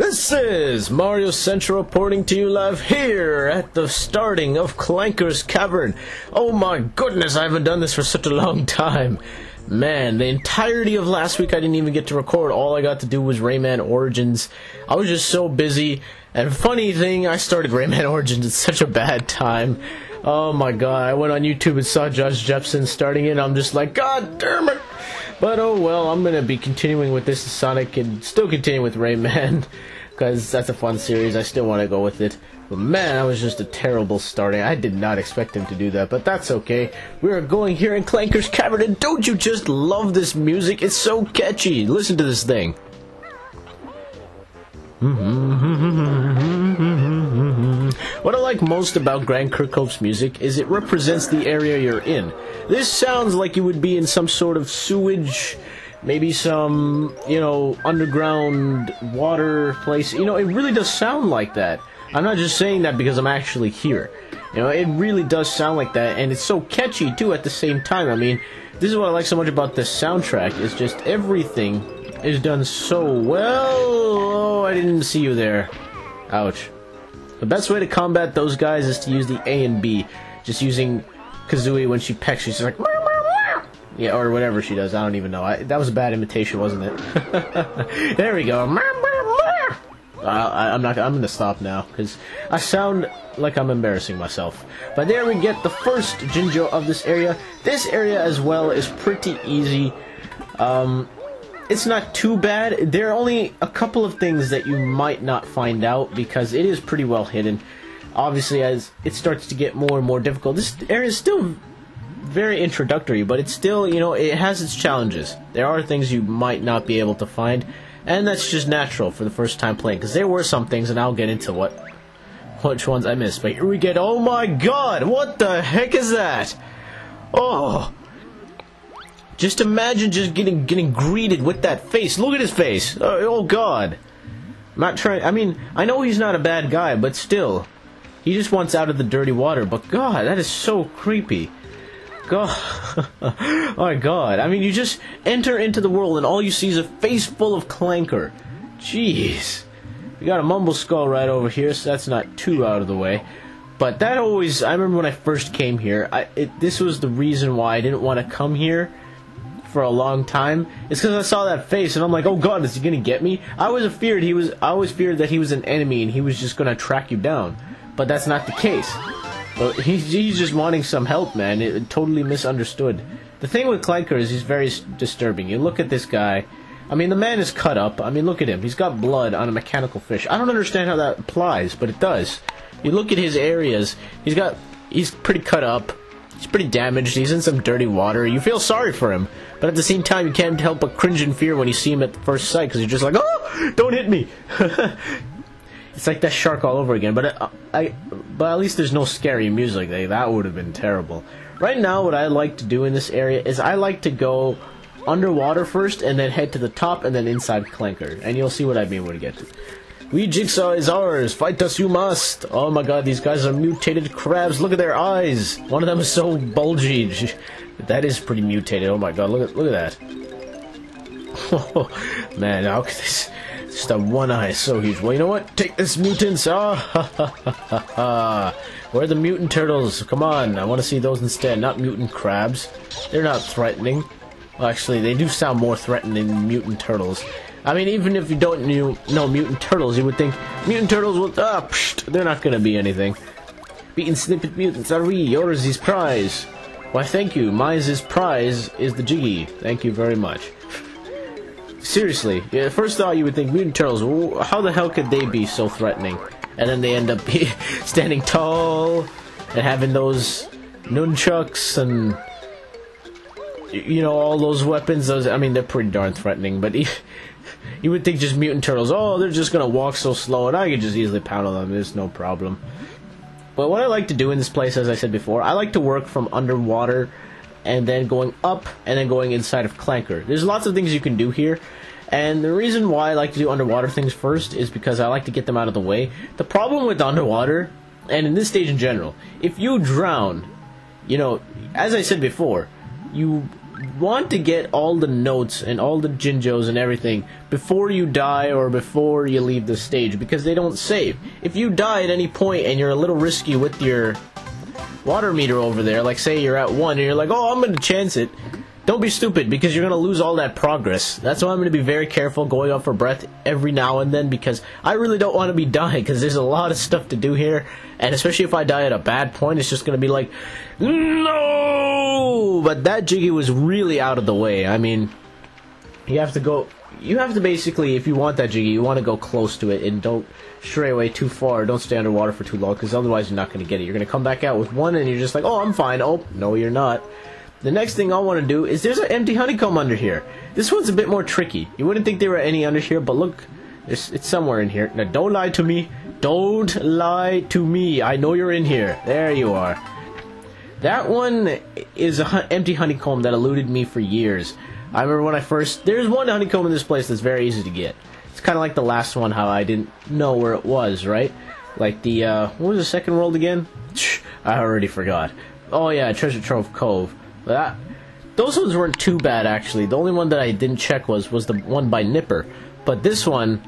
This is Mario Central reporting to you live here at the starting of Clanker's Cavern. Oh my goodness, I haven't done this for such a long time. Man, the entirety of last week I didn't even get to record. All I got to do was Rayman Origins. I was just so busy. And funny thing, I started Rayman Origins at such a bad time. Oh my god, I went on YouTube and saw Josh Jepson starting it. I'm just like, god damn it. But oh well, I'm going to be continuing with this Sonic and still continue with Rayman. Because that's a fun series, I still want to go with it. But man, that was just a terrible starting. I did not expect him to do that, but that's okay. We are going here in Clanker's Cavern, and don't you just love this music? It's so catchy. Listen to this thing. What I like most about Grand Kirkhope's music is it represents the area you're in. This sounds like you would be in some sort of sewage, maybe some, underground water place. It really does sound like that. I'm not just saying that because I'm actually here. It really does sound like that, and it's so catchy, too, at the same time. I mean, this is what I like so much about this soundtrack, is just everything is done so well. Oh, I didn't see you there. Ouch. The best way to combat those guys is to use the A and B. Just using Kazooie when she pecks, she's like, yeah, or whatever she does. I don't even know. That was a bad imitation, wasn't it? There we go. I'm gonna stop now because I sound like I'm embarrassing myself. But there we get the first Jinjo of this area. This area as well is pretty easy. It's not too bad. There are only a couple of things that you might not find out because it is pretty well hidden. Obviously, as it starts to get more and more difficult, this area is still very introductory, but it's still, it has its challenges. There are things you might not be able to find, and that's just natural for the first time playing, because there were some things, and I'll get into which ones I missed. But here we get, oh my god, what the heck is that? Oh, just imagine just getting greeted with that face. Look at his face. Oh god. I'm not trying, I know he's not a bad guy, but still, he just wants out of the dirty water. But god, that is so creepy. God. Oh my god. You just enter into the world and all you see is a face full of Clanker. Jeez. We got a Mumble Skull right over here, so that's not too out of the way. But that always, I remember when I first came here, this was the reason why I didn't want to come here for a long time. It's because I saw that face and I'm like, oh god, is he gonna get me? I always feared that he was an enemy and he was just gonna track you down. But that's not the case. Well, he's just wanting some help, man. It totally misunderstood. The thing with Clanker is he's very disturbing. You look at this guy. The man is cut up. Look at him. He's got blood on a mechanical fish. I don't understand how that applies, but it does. You look at his areas. He's pretty cut up. He's pretty damaged. He's in some dirty water. You feel sorry for him, but at the same time, you can't help but cringe in fear when you see him at first sight, because you're just like, oh, don't hit me. It's like that shark all over again, but at least there's no scary music. That would have been terrible. Right now, what I like to do in this area is I like to go underwater first, and then head to the top, and then inside Clanker. And you'll see what I mean when we get to it. We Jigsaw is ours. Fight us you must. Oh my god, these guys are mutated crabs. Look at their eyes. One of them is so bulgy. That is pretty mutated. Oh my god, look at that. Oh, man, how could this... Just that one eye is so huge. Well, you know what? Take this, mutants! Ah, ha, ha, ha, ha, ha. Where are the mutant turtles? Come on, I want to see those instead, not mutant crabs. They're not threatening. Well, actually, they do sound more threatening than mutant turtles. Even if you don't know mutant turtles, you would think mutant turtles will... they're not going to be anything. Beaten snippet mutants, are we? Yours is prize. Why, thank you. Mine's prize is the Jiggy. Thank you very much. Seriously, first thought you would think mutant turtles, how the hell could they be so threatening? And then they end up standing tall and having those nunchucks and all those weapons. They're pretty darn threatening, but you would think just mutant turtles, oh, they're just gonna walk so slow and I could just easily pound on them, there's no problem. But what I like to do in this place, as I said before, I like to work from underwater and then going up, and then going inside of Clanker. There's lots of things you can do here, and the reason why I like to do underwater things first is because I like to get them out of the way. The problem with underwater, and in this stage in general, if you drown, as I said before, you want to get all the notes and all the Jinjos and everything before you die or before you leave the stage, because they don't save. If you die at any point and you're a little risky with your water meter over there, like say you're at 1 and you're like, oh, I'm going to chance it, don't be stupid, because you're going to lose all that progress. That's why I'm going to be very careful going up for breath every now and then, because I really don't want to be dying, because there's a lot of stuff to do here, and especially if I die at a bad point, it's just going to be like, no! But that Jiggy was really out of the way. I mean, you have to basically, if you want that Jiggy, you want to go close to it, and don't stray away too far, don't stay underwater for too long, because otherwise you're not going to get it. You're going to come back out with one, and you're just like, oh, I'm fine. Oh, no, you're not. The next thing I want to do is there's an empty honeycomb under here. This one's a bit more tricky. You wouldn't think there were any under here, but look, it's somewhere in here. Now, don't lie to me. Don't lie to me. I know you're in here. There you are. That one is an empty honeycomb that eluded me for years. I remember when there's one honeycomb in this place that's very easy to get. It's kind of like the last one, how I didn't know where it was, right? Like the, what was the second world again? I already forgot. Oh yeah, Treasure Trove Cove. Those ones weren't too bad, actually. The only one that I didn't check was the one by Nipper. But this one,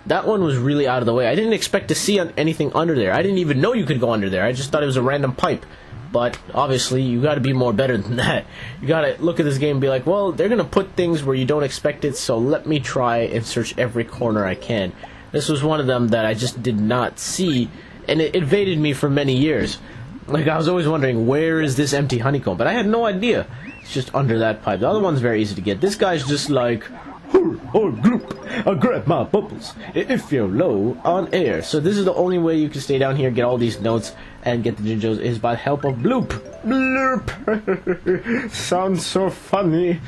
that one was really out of the way. I didn't expect to see anything under there. I didn't even know you could go under there. I just thought it was a random pipe. But obviously, you gotta be more better than that. You gotta look at this game and be like, well, they're gonna put things where you don't expect it, so let me try and search every corner I can. This was one of them that I just did not see, and it evaded me for many years. Like, I was always wondering, where is this empty honeycomb? But I had no idea. It's just under that pipe. The other one's very easy to get. This guy's just like, group, grab my bubbles if you're low on air. So this is the only way you can stay down here, get all these notes, and get the Jinjos, is by the help of bloop. Bloop. Sounds so funny.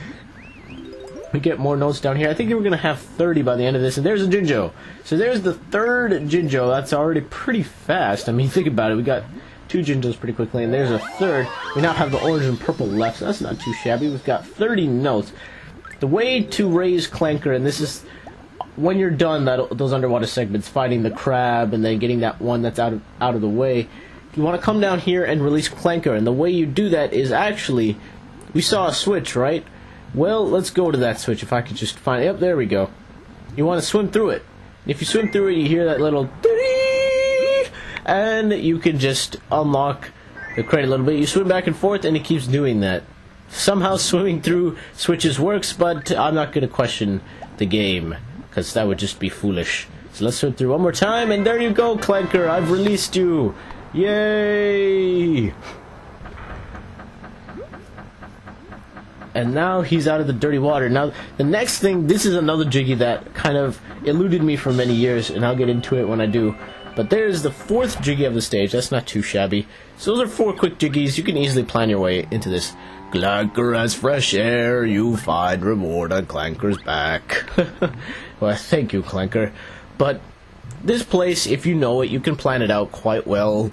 We get more notes down here. I think we're going to have 30 by the end of this, and there's a Jinjo. So there's the third Jinjo. That's already pretty fast. I mean, think about it. We got 2 Jinjos pretty quickly, and there's a third. We now have the orange and purple left, so that's not too shabby. We've got 30 notes. The way to raise Clanker, and this is when you're done those underwater segments, fighting the crab and then getting that one that's out of the way, you want to come down here and release Clanker, and the way you do that is actually, we saw a switch, right? Well, let's go to that switch, if I could just find it. Yep, there we go. You want to swim through it. If you swim through it, you hear that little and you can just unlock the crate a little bit. You swim back and forth, and it keeps doing that. Somehow swimming through switches works, but I'm not going to question the game, because that would just be foolish. So let's swim through one more time, and there you go, Clanker. I've released you. Yay! And now he's out of the dirty water. Now, the next thing, this is another Jiggy that kind of eluded me for many years, and I'll get into it when I do. But there's the 4th Jiggy of the stage. That's not too shabby. So those are 4 quick Jiggies. You can easily plan your way into this. Clanker as fresh air, you find reward on Clanker's back. Well, thank you, Clanker. But this place, if you know it, you can plan it out quite well.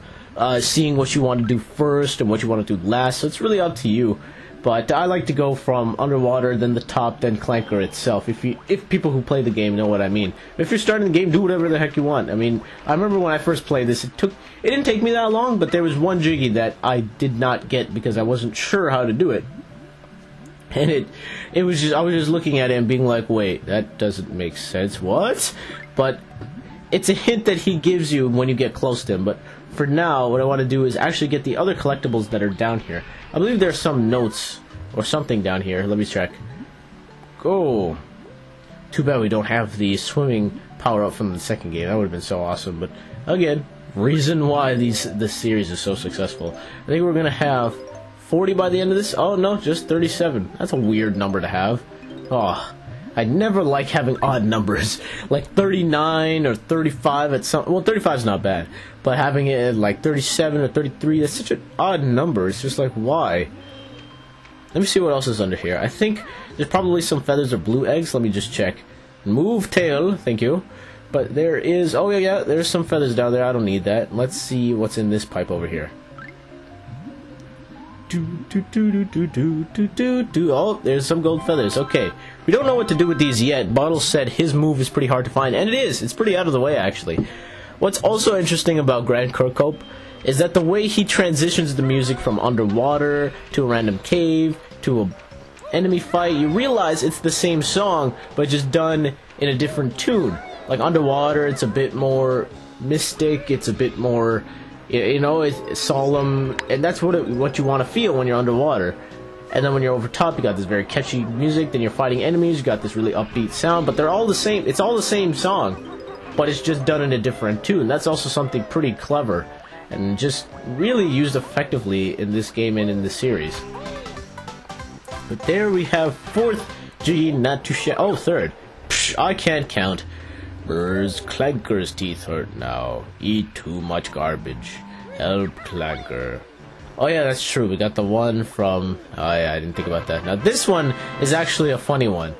Seeing what you want to do first and what you want to do last. So it's really up to you. But I like to go from underwater, then the top, then Clanker itself. If people who play the game know what I mean. If you're starting the game, do whatever the heck you want. I mean, I remember when I first played this, it didn't take me that long, but there was one Jiggy that I did not get because I wasn't sure how to do it. And I was just looking at it and being like, wait, that doesn't make sense. What? But it's a hint that he gives you when you get close to him. But for now, what I want to do is actually get the other collectibles that are down here. I believe there's some notes or something down here. Let me check. Oh, too bad we don't have the swimming power-up from the second game. That would have been so awesome. But again, reason why this series is so successful. I think we're going to have 40 by the end of this. Oh, no, just 37. That's a weird number to have. Oh, I never like having odd numbers. Like 39 or 35 at some... Well, 35 is not bad. But having it at like 37 or 33, that's such an odd number. It's just like, why? Let me see what else is under here. I think there's probably some feathers or blue eggs. Let me just check. Move tail. Thank you. But there is... Oh, yeah, there's some feathers down there. I don't need that. Let's see what's in this pipe over here. Oh, there's some gold feathers. Okay. We don't know what to do with these yet. Bottles said his move is pretty hard to find. And it is. It's pretty out of the way, actually. What's also interesting about Grand Kirkhope is that the way he transitions the music from underwater to a random cave to enemy fight, you realize it's the same song, but just done in a different tune. Like underwater, it's a bit more mystic, it's a bit more, you know, it's solemn, and that's what you want to feel when you're underwater. And then when you're over top, you got this very catchy music, then you're fighting enemies, you got this really upbeat sound, but they're all the same, it's all the same song, but it's just done in a different tune. That's also something pretty clever, and just really used effectively in this game and in the series. But there we have fourth Jiggy not to share. Oh, third. Psh, I can't count. Burrs, Clanker's teeth hurt now. Eat too much garbage. Help Clanker. Oh yeah, that's true. We got the one from... Oh yeah, I didn't think about that. Now this one is actually a funny one.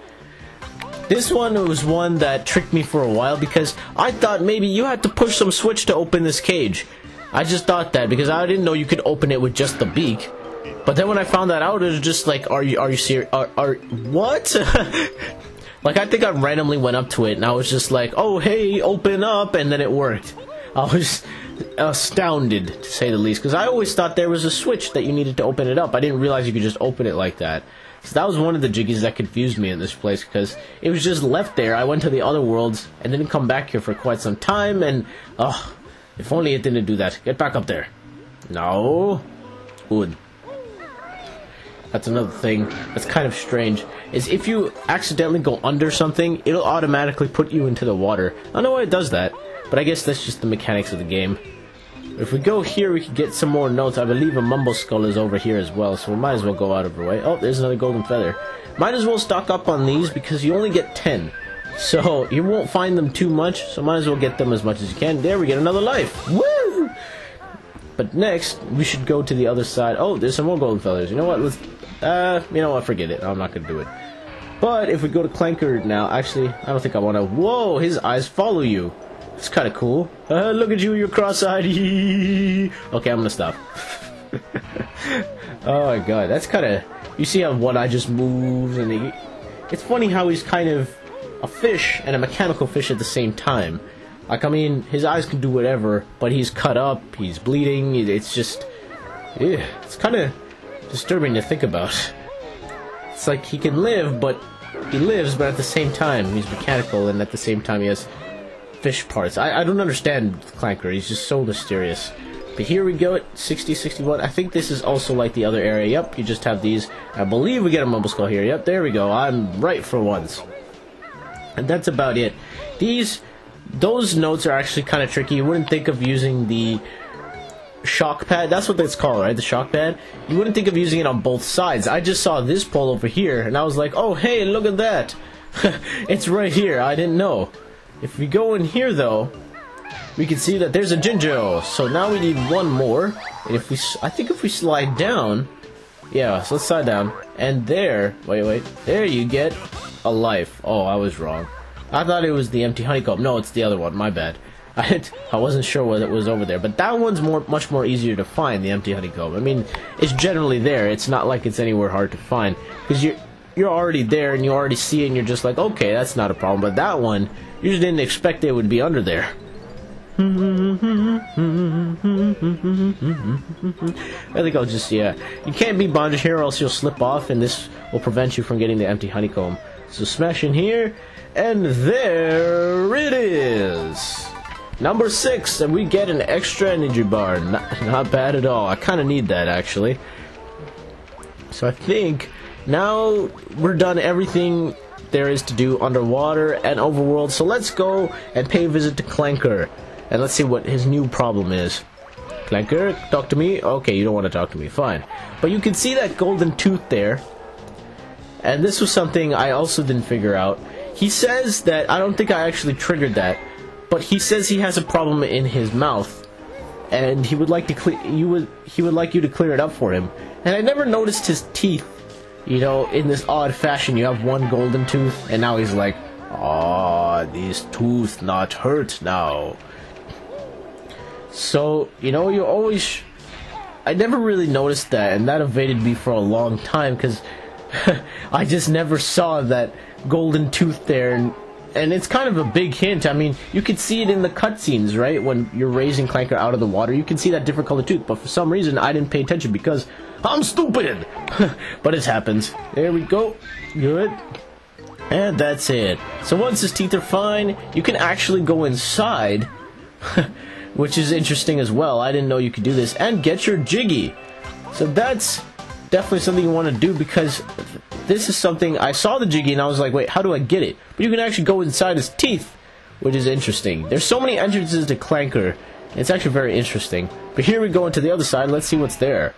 This one was one that tricked me for a while because I thought maybe you had to push some switch to open this cage. I just thought that because I didn't know you could open it with just the beak. But then when I found that out, it was just like, are you serious? What? Like, I think I randomly went up to it and I was just like, oh hey, open up, and then it worked. I was astounded, to say the least, because I always thought there was a switch that you needed to open it up. I didn't realize you could just open it like that. So that was one of the jiggies that confused me in this place, because it was just left there. I went to the other worlds and didn't come back here for quite some time, and if only it didn't do that. Get back up there. No. Good. That's another thing that's kind of strange, is if you accidentally go under something, it'll automatically put you into the water. I don't know why it does that, but I guess that's just the mechanics of the game. If we go here, we can get some more notes. I believe a Mumble Skull is over here as well, so we might as well go out of our way. Oh, there's another golden feather. Might as well stock up on these because you only get 10. So you won't find them too much, so might as well get them as much as you can. There, we get another life. Woo! But next, we should go to the other side. Oh, there's some more golden feathers. You know what? Let's... you know what? Forget it. I'm not gonna do it. But if we go to Clanker now, actually, I don't think I want to... Whoa! His eyes follow you. It's kind of cool. Look at you, you're cross-eyed. Okay, I'm gonna stop. Oh my god, that's kind of... You see how one eye just moves, and it's funny how he's kind of a fish and a mechanical fish at the same time. Like, I mean, his eyes can do whatever, but he's cut up, he's bleeding, it's just... Yeah, it's kind of disturbing to think about. It's like he can live, but he lives, but at the same time, he's mechanical, and at the same time he has fish parts. I don't understand Clanker, he's just so mysterious. But here we go at 60, 61. I think this is also like the other area. Yep, you just have these. I believe we get a Mumble Skull here. Yep, there we go. I'm right for once. And that's about it. Those notes are actually kind of tricky. You wouldn't think of using the shock pad. That's what it's called, right? The shock pad. You wouldn't think of using it on both sides. I just saw this pole over here, and I was like, oh, hey, look at that. It's right here. I didn't know. If we go in here, though, we can see that there's a Jinjo. So now we need one more. And if we, I think if we slide down, yeah, so let's slide down. And there, wait, there you get a life. Oh, I was wrong. I thought it was the empty honeycomb. No, it's the other one. My bad. I wasn't sure what it was over there. But that one's much more easier to find, the empty honeycomb. I mean, it's generally there. It's not like it's anywhere hard to find. Because you're already there and you already see it and you're just like, okay, that's not a problem. But that one, you just didn't expect it would be under there. I think I'll just, yeah. You can't be Banjo here or else you'll slip off, and this will prevent you from getting the empty honeycomb. So smash in here, and there it is! Number 6, and we get an extra energy bar. Not bad at all. I kind of need that, actually. So I think now we're done everything there is to do underwater and overworld. So let's go and pay a visit to Clanker. And let's see what his new problem is. Clanker, talk to me? Okay, you don't want to talk to me. Fine. But you can see that golden tooth there. And this was something I also didn't figure out. He says that, I don't think I actually triggered that, but he says he has a problem in his mouth. And he would like to he would like you to clear it up for him. And I never noticed his teeth. You know, in this odd fashion, you have one golden tooth, and now he's like, "Ah, these tooth not hurt now." So, you know, you always... I never really noticed that, and that evaded me for a long time, because I just never saw that golden tooth there, And it's kind of a big hint. I mean, you can see it in the cutscenes, right? When you're raising Clanker out of the water, you can see that different colored tooth. But for some reason, I didn't pay attention because I'm stupid. But it happens. There we go. Good. And that's it. So once his teeth are fine, you can actually go inside, which is interesting as well. I didn't know you could do this. And get your Jiggy. So that's definitely something you want to do, because this is something I saw the Jiggy and I was like, wait, how do I get it? But you can actually go inside his teeth, which is interesting. There's so many entrances to Clanker. It's actually very interesting. But here we go into the other side. Let's see what's there.